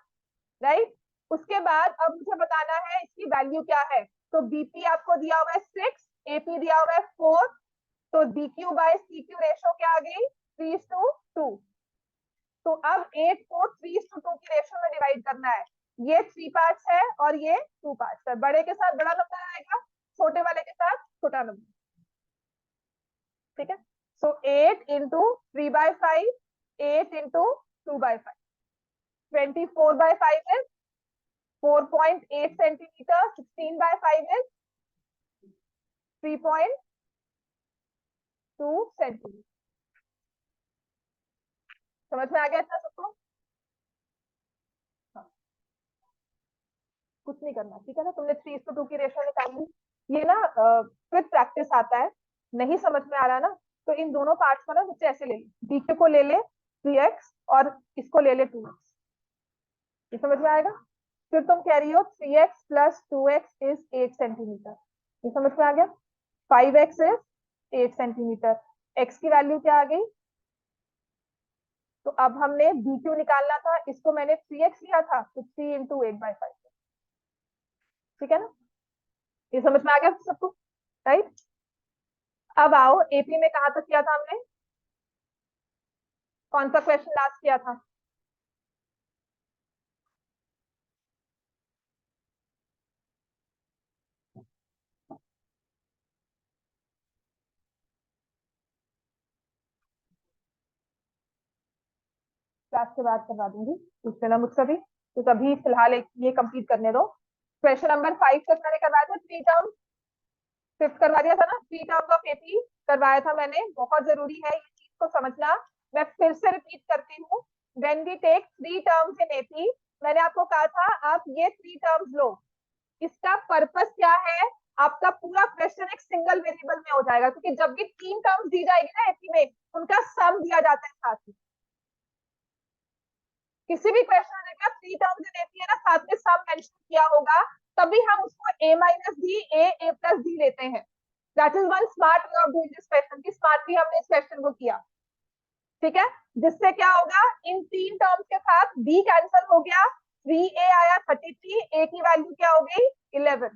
राइट. उसके बाद अब मुझे बताना है इसकी वैल्यू क्या है. तो BP आपको दिया हुआ है 6, AP दिया हुआ है 4, तो BQ बाय CQ रेशो क्या आ गई, 3:2. तो अब 8 को 3:2 की रेशो में डिवाइड करना है. ये 3 पार्ट्स है और ये 2 पार्ट्स है. बड़े के साथ बड़ा नंबर आएगा, छोटे वाले के साथ छोटा नंबर. ठीक है. सो 8 into 3/5, 8 into 2/5, 24/5 is 4.8 centimetre, 16/5 is 3.2 centimetre. समझ में आ गया इतना सबको. हाँ. कुछ नहीं करना, ठीक है ना. तुमने 3:2 की रेशो निकाल ली. ये ना फिर प्रैक्टिस आता है. नहीं समझ में आ रहा ना, तो इन दोनों पार्ट्स को ना बच्चे ऐसे ले ले. बीके को ले ले 3x और इसको ले ले 2x. ये समझ में आएगा. फिर तुम कह रही हो 3x plus 2x is 8 centimetre. ये समझ में आ गया. 5x is 8 centimetre. x की वैल्यू क्या आ गई. तो अब हमने BQ निकालना था, इसको मैंने 3x लिया था, तो 3 इंटू 8/5. ठीक है ना. ये समझ में आ गया सबको, राइट. अब आओ AP में कहां तक किया था हमने. कौन सा क्वेश्चन लास्ट किया था. क्लास के बाद करवा दूंगी, पूछ लेना मुझसे भी. तो अभी फिलहाल ये कंप्लीट करने दो. क्वेश्चन नंबर 5 तक मैंने करवाया था. 3 टर्म 5 करवा दिया था ना. 3 टर्म्स ऑफ AP करवाया था मैंने. बहुत जरूरी है ये चीज को समझना. मैं फिर से रिपीट करती हूँ. When we take 3 terms in AP, मैंने आपको कहा था आप ये 3 टर्म्स लो. इसका पर्पस क्या है, आपका पूरा क्वेश्चन एक सिंगल वेरिएबल में हो जाएगा, क्योंकि जब भी 3 टर्म्स दी जाएगी ना AP में, उनका सम दिया जाता है साथ में. किसी भी क्वेश्चन में देखा 3 टर्म्स देती है ना, साथ में सम मेंशन किया होगा, तभी हम उसको A प्लस डी लेते हैं. That is one smart way of doing this question की स्मार्टली हमने इस क्वेश्चन को किया. ठीक है. जिससे क्या होगा, इन 3 टर्म्स के साथ B कैंसिल हो गया, 3A आया 33, A की वैल्यू क्या हो गई 11.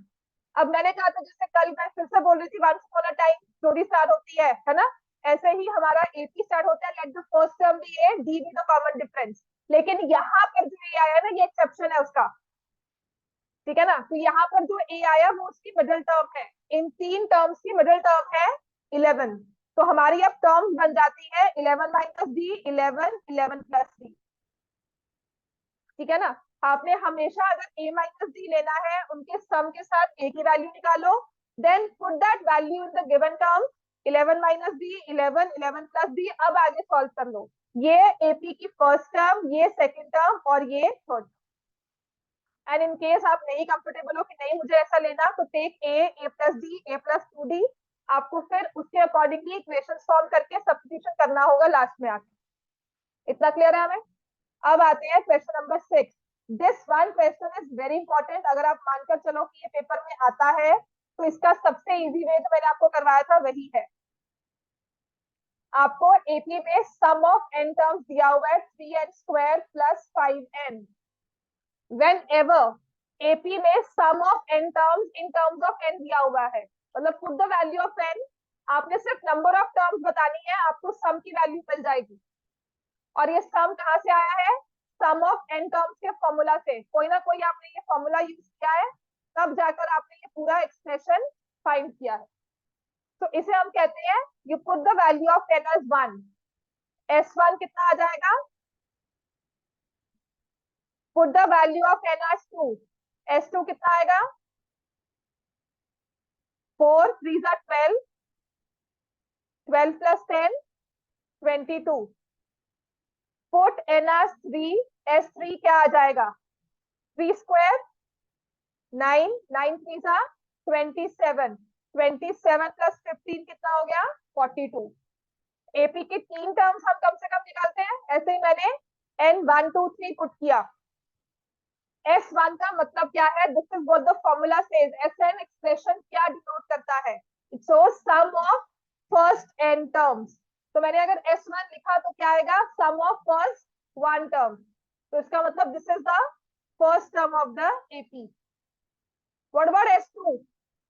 अब मैंने कहा था, जैसे कल मैं फिर से बोल रही थी, once upon a time story start होती है ना, ऐसे ही हमारा AP स्टार्ट होता है. Let the first term be A, D be the common difference. लेकिन यहाँ पर जो ए आया ना, ये एक्सेप्शन है उसका. ठीक है ना. तो यहाँ पर जो ए आया वो उसकी मिडिल टर्म है. इन 3 टर्म्स की मिडिल टर्म है 11. तो हमारी अब टर्म्स बन जाती है 11 माइनस डी, 11, 11 प्लस डी. ठीक है ना. आपने हमेशा अगर a माइनस डी लेना है, उनके सम के साथ a की वैल्यू निकालो, then put that value in the given term. 11 minus डी, 11, 11 प्लस डी. अब आगे सॉल्व कर लो. ये AP की फर्स्ट टर्म, ये सेकंड टर्म और ये थर्ड. एंड इन केस आप नहीं कंफर्टेबल हो कि नहीं मुझे ऐसा लेना, तो take A plus D, A plus 2D. आपको फिर उसके अकॉर्डिंगली इक्वेशन सॉल्व करके सब्स्टिट्यूशन करना होगा लास्ट में आके. इतना क्लियर है हमें. अब आते हैं question number 6. This one question is very important. अगर आप मानकर चलो कि ये पेपर में आता है, तो इसका सबसे इजी वे जो मैंने आपको करवाया था वही है. आपको AP में सम ऑफ n टर्म्स दिया हुआ है 3n square plus 5n. Whenever AP में sum of n terms in terms of n दिया हुआ है, मतलब put the value of n. आपने सिर्फ नंबर ऑफ टर्म्स बतानी है, आपको सम की वैल्यू मिल जाएगी. और ये सम कहाँ से आया है, सम ऑफ n टर्म्स के फॉर्मूला से. कोई ना कोई आपने ये फॉर्मूला यूज किया है, तब जाकर आपने ये पूरा एक्सप्रेशन फाइंड किया है. तो इसे हम कहते हैं, you put the value of n as 1. S1 कितना आ जाएगा, put the value of n as 2. S2 कितना आएगा, 4 3 are 12, 12 plus 10 22. Put n as 3. S3 क्या आ जाएगा, 3 स्क्वायर 9, 9 3 are 27. 27 प्लस 15 कितना हो गया? 42। एपी के 3 टर्म्स हम कम से कम निकालते हैं। ऐसे ही मैंने N1 2 3 पुट किया। S1 का मतलब क्या है? This is what the formula says. SN expression क्या डिनोट करता है? It shows sum of first n terms. तो मैंने अगर S1 लिखा तो क्या आएगा? Sum of first one term. तो इसका मतलब this is the first term of the AP। What about S2?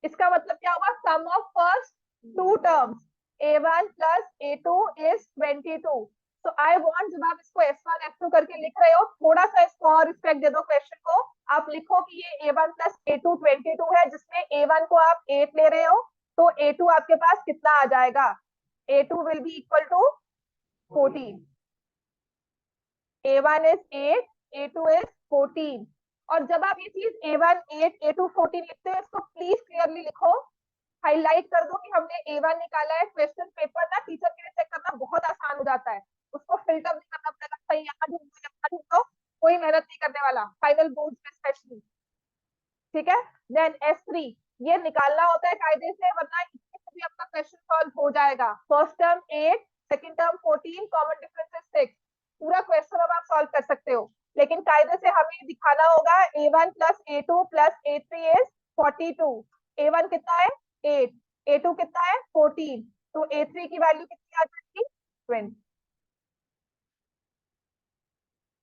इसका मतलब क्या होगा? Sum of first two terms. A1 plus A2 is 22। तो आई वांट, जब आप इसको S1 S2 करके लिख रहे हो, थोड़ा सा इसको और रिस्पेक्ट दे दो क्वेश्चन को। आप लिखो कि ये A1 प्लस A2 22 है, जिसमें A1 को आप 8 ले रहे हो, तो A2 आपके पास कितना आ जाएगा? A2 will be equal to 14। A1 is 8, A2 is 14। और जब आप ये चीज A1 8, A2 14 लिखते हो, इसको प्लीज क्लियरली लिखो, हाईलाइट कर दो कि हमने A1 निकाला है। क्वेश्चन पेपर ना टीचर के लिए चेक करना बहुत आसान हो जाता है। उसको फिल्टर नहीं करना पड़ेगा, सही यहाँ ढूंढो यहाँ ढूंढो, कोई मेहनत नहीं करने वाला, फाइनल बोर्ड में स्पेशली। ठीक है। देन S3, ये निकालना होता है कायदे से, वरना इससे भी आपका क्वेश्चन सॉल्व हो जाएगा। First term 8, second term 14, common difference is 6। पूरा क्वेश्चन अब आप सॉल्व कर सकते हो, लेकिन कायदे से हमें दिखाना होगा A1 plus A2 plus A3 is 42। A1 कितना है? 8, A2 कितना है? 14, तो A3 की वैल्यू कितनी आ जाएगी? 20।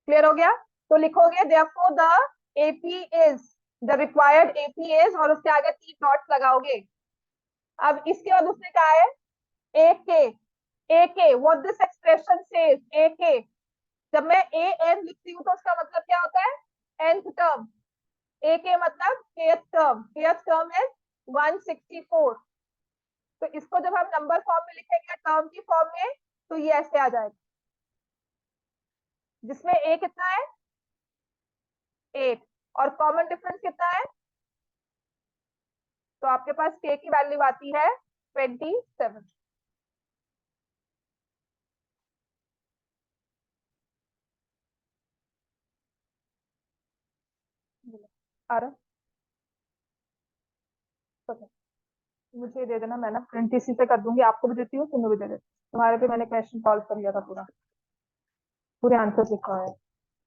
क्लियर हो गया? तो लिखोगे therefore the AP is, the required AP is, और उसके आगे 3 डॉट्स लगाओगे। अब इसके बाद उसने कहा है AK, AK what this expression says, AK। जब मैं AN लिखती हूँ तो उसका मतलब क्या होता है? nth term. AK मतलब kth term, kth term is 164। तो इसको जब हम नंबर फॉर्म में लिखेंगे, टर्म की फॉर्म में, तो ये ऐसे आ जाएगा, जिसमें A कितना है? 8, और कॉमन डिफरेंस कितना है? तो आपके पास K की वैल्यू आती है 27। आ रहा? मुझे दे देना, मैं ना प्रिंट इसी से कर दूंगी, आपको भी देती हूँ, तुम्हें भी दे देती हूँ। तुम्हारे पे मैंने क्वेश्चन सॉल्व कर लिया था, पूरा पूरे आंसर लिखा है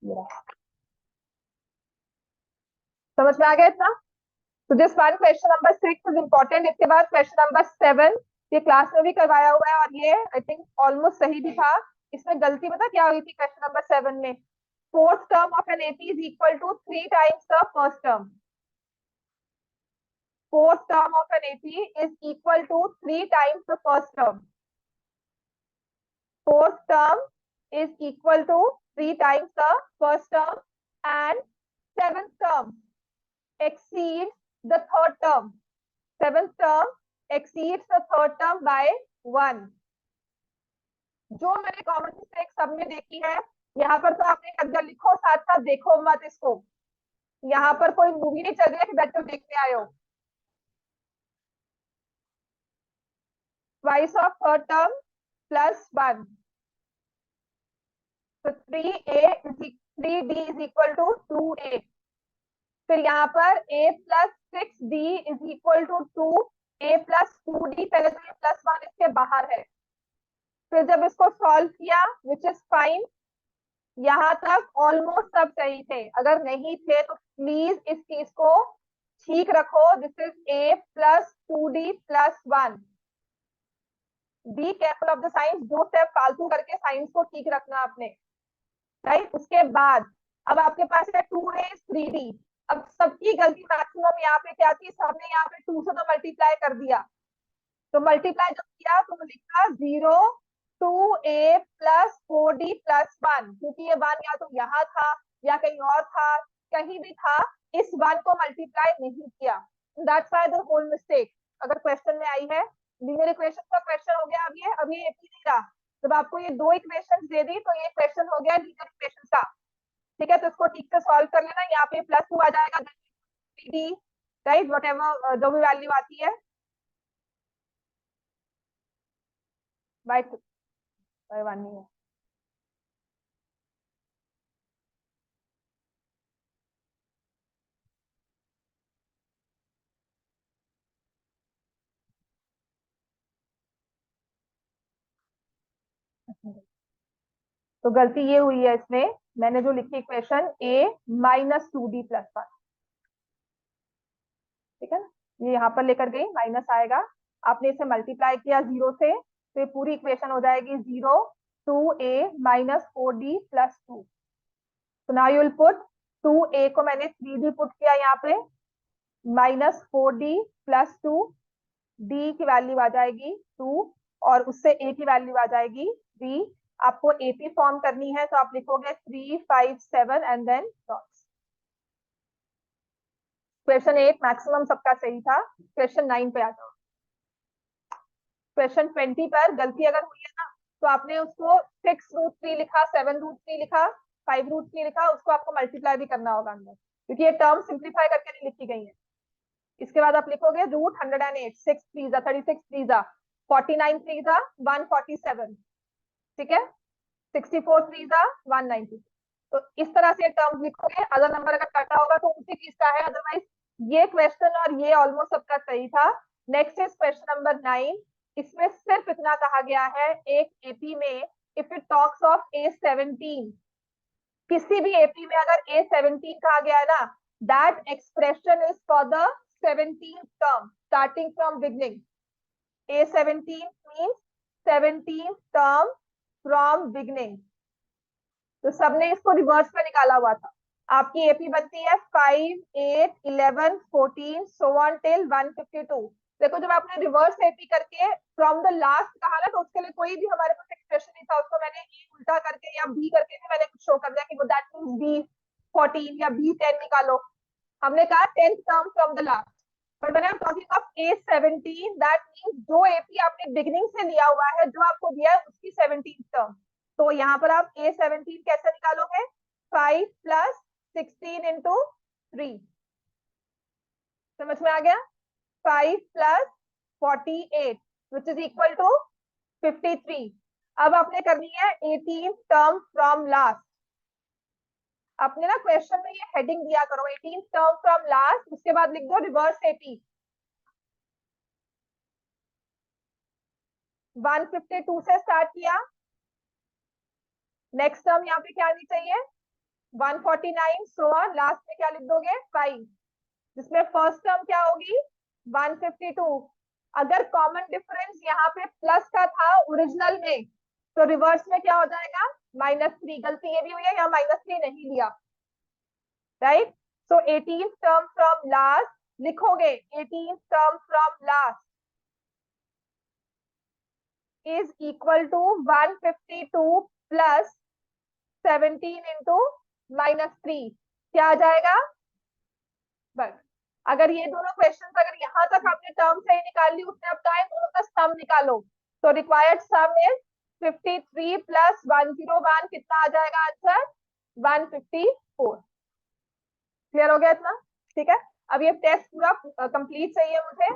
मेरा। समझ में आ गया इतना? तो this one question number 6 is important. इसके बाद क्वेश्चन नंबर 7, ये क्लास में भी करवाया हुआ है, और ये आई थिंक ऑलमोस्ट सही भी था। इसमें गलती पता क्या हुई थी क्वेश्चन नंबर 7 में? Fourth term of an AP is equal to 3 times the first term. Fourth term of an AP is equal to 3 times the first term. Fourth term is equal to 3 times the first term, and seventh term exceeds the third term. Seventh term exceeds the third term by 1। जो मैंने common mistake सब में देखी है, यहाँ पर तो आपने अगर लिखो, साथ साथ देखो मत इसको। यहाँ पर कोई मूवी नहीं चल रही है कि बैठो देखने आए हो। Twice of third term plus 1। तो 3D is equal to 2A। फिर यहाँ पर A plus 6D is equal to 2A plus 2D। पहले तो ये प्लस 1 इसके बाहर है। फिर जब इसको सॉल्व किया, विच इज फाइन, यहाँ तक ऑलमोस्ट सब सही थे। अगर नहीं थे तो प्लीज इस चीज को ठीक रखो। This is A plus 2D plus 1। Be careful of the science, दो स्टेप फालतू करके साइंस को ठीक रखना आपने, राइट। उसके बाद अब आपके पास है 2A 3D। अब सबकी गलती मैक्सिमम यहाँ पे क्या थी? सबने यहाँ पे 2 से तो मल्टीप्लाई कर दिया। तो मल्टीप्लाई जब किया तो लिखा 0 2A प्लस 4D प्लस 1, क्योंकि ये 1 या तो यहाँ था या कहीं और था, कहीं भी था, इस 1 को मल्टीप्लाई नहीं किया। That's why the whole mistake अगर क्वेश्चन में आई है। लीनियर इक्वेशन का क्वेश्चन हो गया। अब ये एपी नहीं रहा। जब आपको ये दो इक्वेशन दे दी तो ये क्वेश्चन हो गया लीनियर इक्वेशन का। ठीक है, तो इसको ठीक से सॉल्व कर लेना। यहाँ पे +2 आ जाएगा, राइट, वट एवर जो भी वैल्यू आती है, बाय 1 नहीं है। तो गलती ये हुई है इसमें, मैंने जो लिखी इक्वेशन a -2d+1, ठीक है ना, ये यहाँ पर लेकर गई, माइनस आएगा, आपने इसे मल्टीप्लाई किया 0 से, तो ये पूरी इक्वेशन हो जाएगी 0 2a -4d+2। तो now you will put 2a को मैंने 3d पुट किया यहाँ पे, -4d+2, d की वैल्यू आ जाएगी 2, और उससे a की वैल्यू आ जाएगी 3। आपको एपी फॉर्म करनी है तो आप लिखोगे 3 5 7 and then dots. Question 8 maximum सबका सही था। क्वेश्चन 9 पे आ जाओ। क्वेश्चन 20 पर गलती अगर हुई है ना, तो आपने उसको 6√3 लिखा, 7√3 लिखा, 5√3 लिखा, उसको आपको मल्टीप्लाई भी करना होगा अंदर, क्योंकि ये टर्म सिंप्लीफाई करके नहीं लिखी गई है। इसके बाद आप लिखोगे √108, 6 3 36 3 49 3 147, ठीक है, 64 3 190। तो इस तरह से टर्म्स लिखोगे, अदर नंबर अगर कटा होगा तो उसी चीज का है, अदरवाइज ये क्वेश्चन और ये ऑलमोस्ट सबका सही था। Next is question number 9। इसमें सिर्फ इतना कहा गया है, एक एपी में if it talks of A17, किसी भी एपी में अगर A17 कहा गया है ना, that expression is for the 17th term starting from beginning. A17 means 17th term from beginning. तो सबने इसको रिवर्स में निकाला हुआ था। आपकी एपी बनती है 5 8 11 14 सो ऑन टिल 152। देखो जब आपने रिवर्स एपी करके फ्रॉम द लास्ट कहा ना, तो उसके लिए कोई भी हमारे पास एक्सप्रेशन नहीं था, उसको मैंने ए उल्टा करके या बी करके भी मैंने कुछ शो कर दिया कि वो दैट मींस B14 या B10 निकालो। हमने कहा 10th term from the last, but when I am talking of A17 that means जो एपी आपने बिगिनिंग से लिया हुआ है, जो आपको दिया है उसकी 17th टर्म। तो यहाँ पर आप A17 कैसे निकालोगे, 5 + 16 × 3, समझ में आ गया, 5 + 48 विच इज इक्वल टू 53। अब आपने करनी है 18th टर्म फ्रॉम लास्ट। आपने ना क्वेश्चन में ये हेडिंग दिया करो, 18th टर्म फ्रॉम लास्ट, उसके बाद लिख दो रिवर्स एपी। 152 से स्टार्ट किया, नेक्स्ट टर्म यहाँ पे क्या आनी चाहिए 149, सो ऑन, लास्ट में क्या लिख दोगे 5, जिसमें फर्स्ट टर्म क्या होगी 152। अगर कॉमन डिफरेंस यहाँ पे प्लस का था ओरिजिनल में, तो रिवर्स में क्या हो जाएगा -3। गलती ये भी हुई है, यहाँ -3 नहीं लिया, right. So 18th term from last लिखोगे, 18th term from last is equal to 152 + 17 × -3, क्या आ जाएगा। बस अगर ये दोनों क्वेश्चंस अगर यहाँ तक आपने टर्म सही निकाल ली, उसने अब कहा है दोनों का सम निकालो, तो रिक्वायर्ड सम इज 53 + 101, कितना आ जाएगा आंसर 154। क्लियर हो गया इतना, ठीक है। अब ये टेस्ट पूरा कंप्लीट चाहिए मुझे।